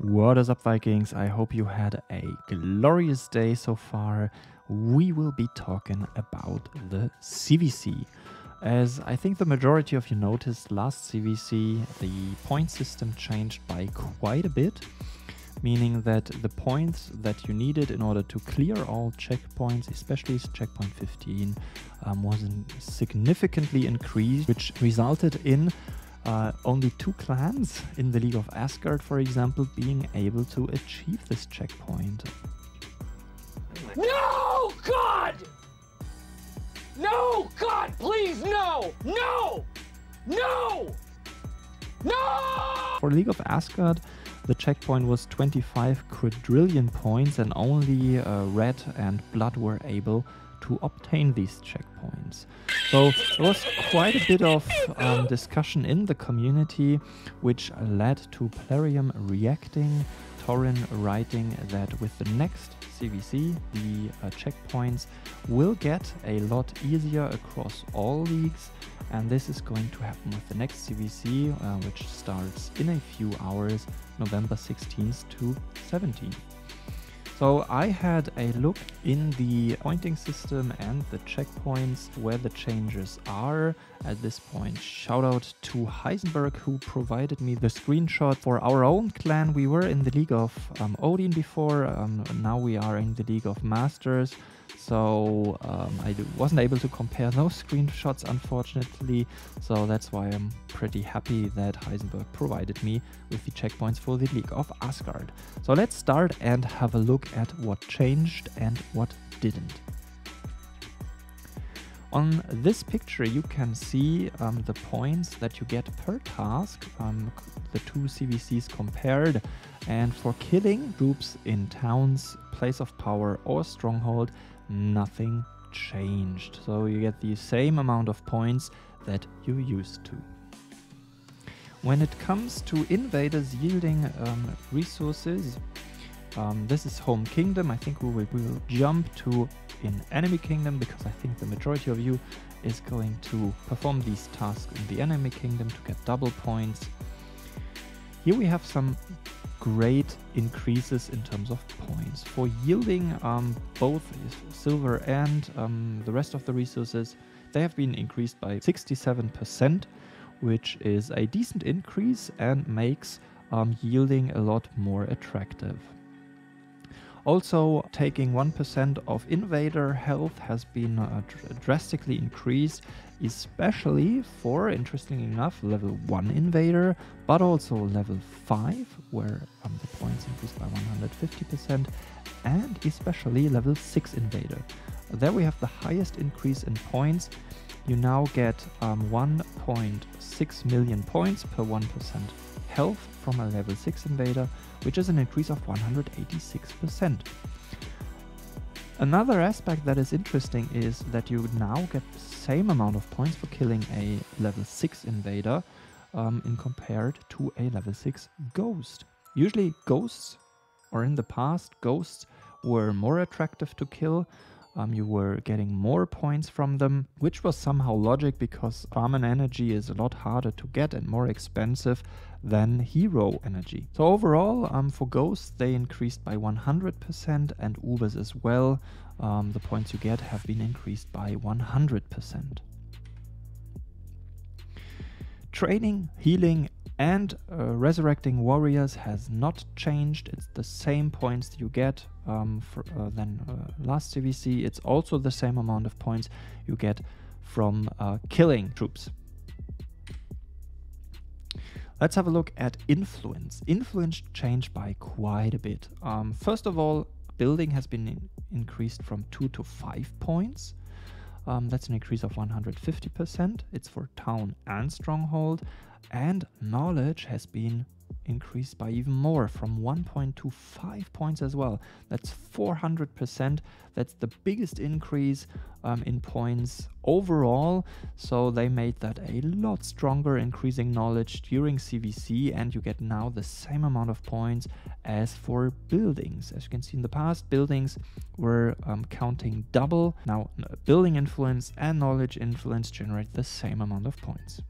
What is up, Vikings? I hope you had a glorious day so far. We will be talking about the CVC. As I think the majority of you noticed, last CVC, the point system changed by quite a bit, meaning that the points that you needed in order to clear all checkpoints, especially checkpoint 15, was significantly increased, which resulted in only 2 clans in the League of Asgard, for example, being able to achieve this checkpoint. No, God! No, God, please, no! No! No! No! For League of Asgard, the checkpoint was 25 quadrillion points, and only Red and Blood were able to obtain these checkpoints. So there was quite a bit of discussion in the community, which led to Plarium reacting, Torin writing that with the next CVC, the checkpoints will get a lot easier across all leagues, and this is going to happen with the next CVC, which starts in a few hours, November 16th to 17th. So I had a look in the pointing system and the checkpoints where the changes are at this point. Shout out to Heisenberg, who provided me the screenshot. For our own clan, we were in the League of Odin before, now we are in the League of Masters. So I wasn't able to compare those screenshots, unfortunately, so that's why I'm pretty happy that Heisenberg provided me with the checkpoints for the League of Asgard. So let's start and have a look at what changed and what didn't. On this picture you can see the points that you get per task, the 2 CVCs compared, and for killing troops in towns, place of power or stronghold, nothing changed. So you get the same amount of points that you used to. When it comes to invaders yielding resources, this is Home Kingdom. I think we will jump to in Enemy Kingdom, because I think the majority of you is going to perform these tasks in the Enemy Kingdom to get double points. Here we have some great increases in terms of points. For yielding both silver and the rest of the resources, they have been increased by 67%, which is a decent increase and makes yielding a lot more attractive. Also, taking 1% of invader health has been drastically increased, especially for, interestingly enough, level 1 invader, but also level 5, where the points increased by 150%, and especially level 6 invader. There we have the highest increase in points. You now get 1.6 million points per 1% health from a level 6 invader, which is an increase of 186%. Another aspect that is interesting is that you now get the same amount of points for killing a level 6 invader in compared to a level 6 ghost. Usually ghosts, or in the past, ghosts were more attractive to kill. You were getting more points from them, which was somehow logic because farm and energy is a lot harder to get and more expensive than hero energy. So overall, for ghosts, they increased by 100%, and Ubers as well. The points you get have been increased by 100%. Training, healing, and resurrecting warriors has not changed. It's the same points you get than last CVC. It's also the same amount of points you get from killing troops. Let's have a look at influence. Influence changed by quite a bit. First of all, building has been increased from 2 to 5 points. That's an increase of 150%. It's for town and stronghold. And knowledge has been increased by even more, from 1.25 points as well. That's 400%. That's the biggest increase in points overall. So they made that a lot stronger, increasing knowledge during CVC, and you get now the same amount of points as for buildings. As you can see in the past, buildings were counting double. Now building influence and knowledge influence generate the same amount of points.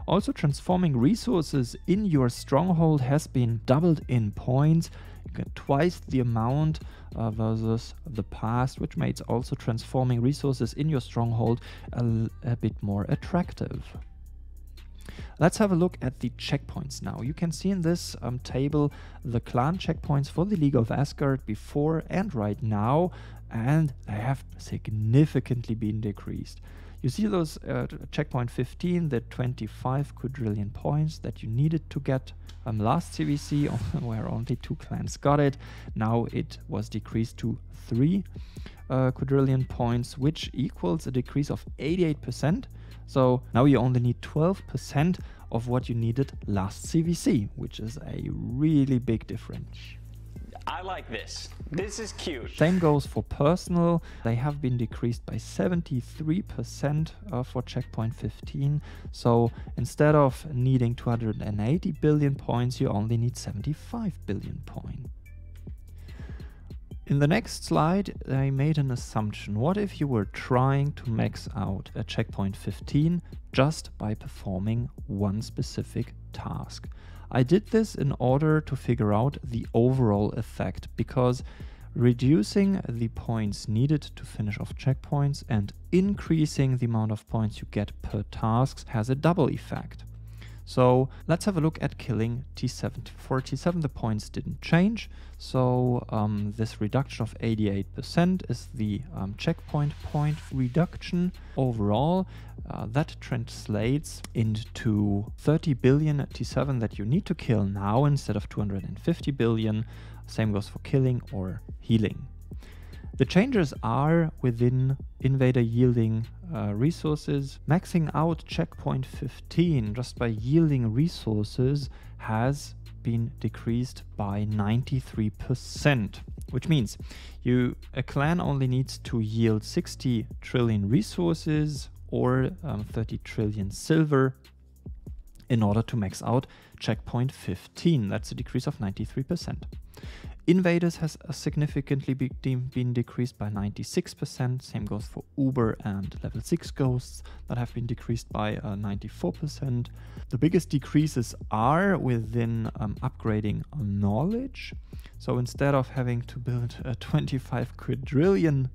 Also, transforming resources in your stronghold has been doubled in points. You get twice the amount versus the past, which makes also transforming resources in your stronghold a bit more attractive. Let's have a look at the checkpoints now. You can see in this table the clan checkpoints for the League of Asgard before and right now, and they have significantly been decreased. You see those checkpoint 15, the 25 quadrillion points that you needed to get last CVC, where only 2 clans got it. Now it was decreased to 3 quadrillion points, which equals a decrease of 88%. So now you only need 12% of what you needed last CVC, which is a really big difference. I like this. This is cute. Same goes for personal. They have been decreased by 73% for checkpoint 15. So instead of needing 280 billion points, you only need 75 billion points. In the next slide, I made an assumption. What if you were trying to max out a checkpoint 15 just by performing one specific task? I did this in order to figure out the overall effect, because reducing the points needed to finish off checkpoints and increasing the amount of points you get per task has a double effect. So let's have a look at killing T7. For T7 the points didn't change, so this reduction of 88% is the checkpoint point reduction. Overall, that translates into 30 billion T7 that you need to kill now instead of 250 billion. Same goes for killing or healing. The changes are within invader yielding resources. Maxing out checkpoint 15 just by yielding resources has been decreased by 93%, which means a clan only needs to yield 60 trillion resources or 30 trillion silver in order to max out checkpoint 15. That's a decrease of 93%. Invaders has significantly been decreased by 96%. Same goes for Uber and level 6 ghosts that have been decreased by 94%. The biggest decreases are within upgrading knowledge. So instead of having to build a 25 quadrillion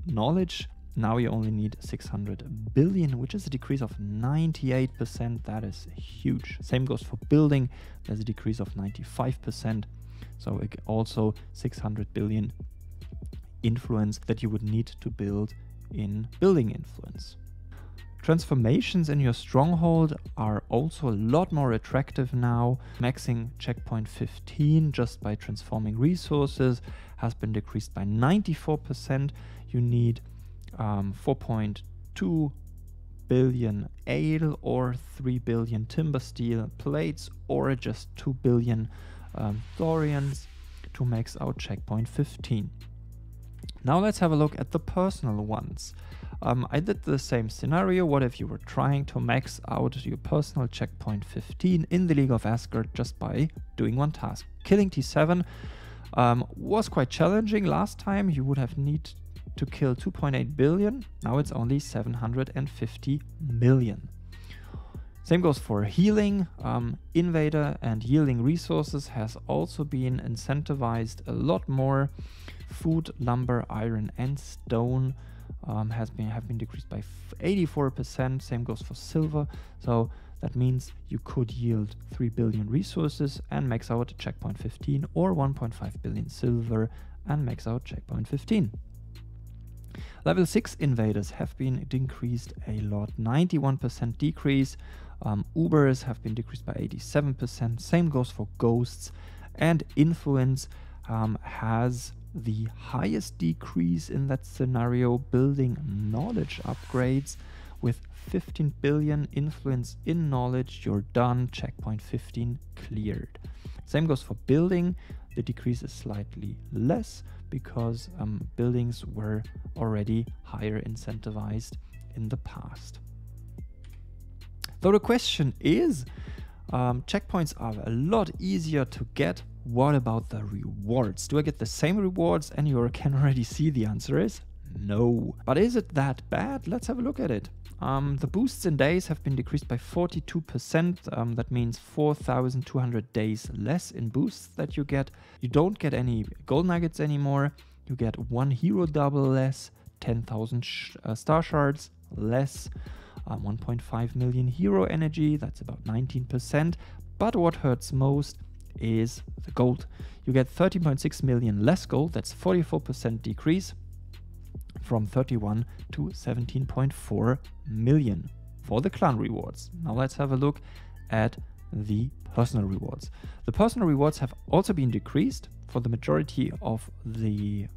knowledge, now you only need 600 billion, which is a decrease of 98%. That is huge. Same goes for building. There's a decrease of 95%. So also 600 billion influence that you would need to build in building influence. Transformations in your stronghold are also a lot more attractive now. Maxing checkpoint 15 just by transforming resources has been decreased by 94%. You need 4.2 billion ale or 3 billion timber steel plates or just 2 billion thorians to max out checkpoint 15. Now let's have a look at the personal ones. I did the same scenario. What if you were trying to max out your personal checkpoint 15 in the League of Asgard just by doing one task? Killing T7 was quite challenging. Last time you would have need to kill 2.8 billion. Now it's only 750 million. Same goes for healing. Invader and yielding resources has also been incentivized a lot more. Food, lumber, iron and stone have been decreased by 84%. Same goes for silver. So that means you could yield 3 billion resources and max out checkpoint 15, or 1.5 billion silver and max out checkpoint 15. Level 6 invaders have been decreased a lot, 91% decrease. Ubers have been decreased by 87%. Same goes for ghosts, and influence has the highest decrease in that scenario. Building knowledge upgrades with 15 billion influence in knowledge. You're done. Checkpoint 15 cleared. Same goes for building. The decrease is slightly less because buildings were already higher incentivized in the past. Though the question is, checkpoints are a lot easier to get. What about the rewards? Do I get the same rewards? And you can already see the answer is No. But is it that bad? Let's have a look at it. The boosts in days have been decreased by 42%. That means 4,200 days less in boosts that you get. You don't get any gold nuggets anymore. You get 1 hero double less, 10,000 star shards less, 1.5 million hero energy. That's about 19%. But what hurts most is the gold. You get 13.6 million less gold. That's 44% decrease, from 31 to 17.4 million for the clan rewards. Now let's have a look at the personal rewards. The personal rewards have also been decreased for the majority of the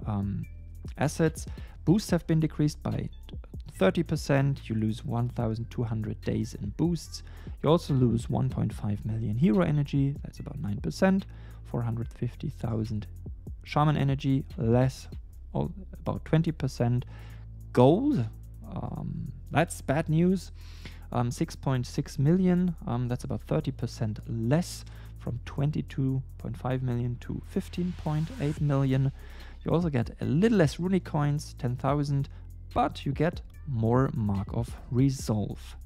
assets. Boosts have been decreased by 30%. You lose 1,200 days in boosts. You also lose 1.5 million hero energy. That's about 9%. 450,000 shaman energy less, about 20%. Gold, that's bad news. 6.6 million, that's about 30% less, from 22.5 million to 15.8 million. You also get a little less runic coins, 10,000, but you get more Mark of Resolve.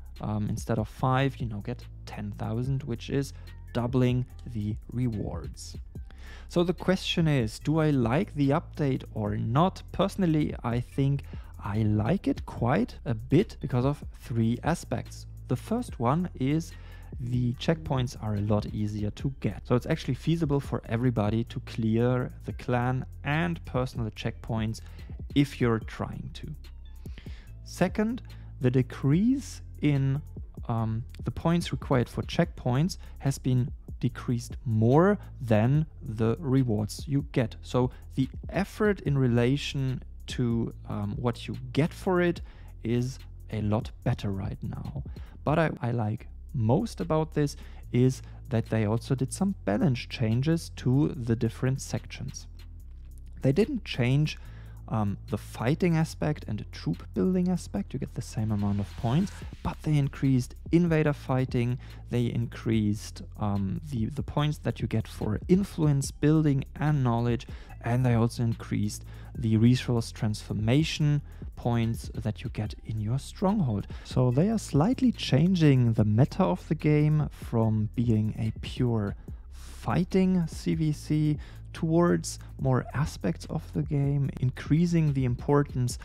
Instead of 5, you now get 10,000, which is doubling the rewards. So the question is, do I like the update or not? Personally, I think I like it quite a bit because of 3 aspects. The first one is the checkpoints are a lot easier to get. So it's actually feasible for everybody to clear the clan and personal checkpoints if you're trying to. Second, the decrease in the points required for checkpoints has been decreased more than the rewards you get. So the effort in relation to what you get for it is a lot better right now. But I like most about this is that they also did some balance changes to the different sections. They didn't change the fighting aspect and the troop building aspect. You get the same amount of points, but they increased invader fighting. They increased the points that you get for influence building and knowledge, and they also increased the resource transformation points that you get in your stronghold. So they are slightly changing the meta of the game from being a pure fighting CVC towards more aspects of the game, increasing the importance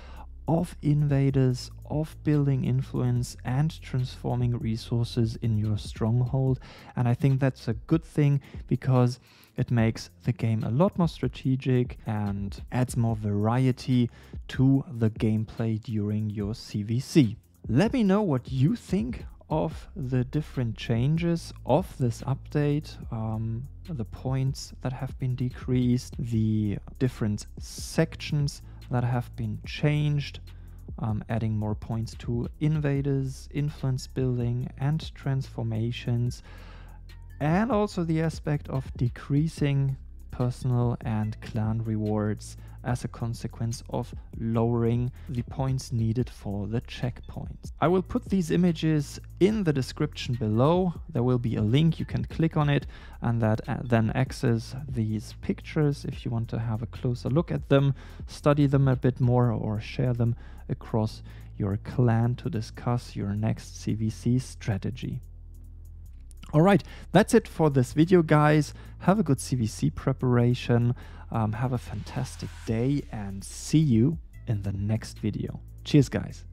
of invaders, of building influence and transforming resources in your stronghold. And I think that's a good thing because it makes the game a lot more strategic and adds more variety to the gameplay during your CVC. Let me know what you think of the different changes of this update, the points that have been decreased, the different sections that have been changed, adding more points to invaders, influence building and transformations, and also the aspect of decreasing personal and clan rewards as a consequence of lowering the points needed for the checkpoints. I will put these images in the description below. There will be a link, you can click on it and that then access these pictures if you want to have a closer look at them, study them a bit more, or share them across your clan to discuss your next CVC strategy. Alright, that's it for this video, guys. Have a good CVC preparation, have a fantastic day, and see you in the next video. Cheers, guys.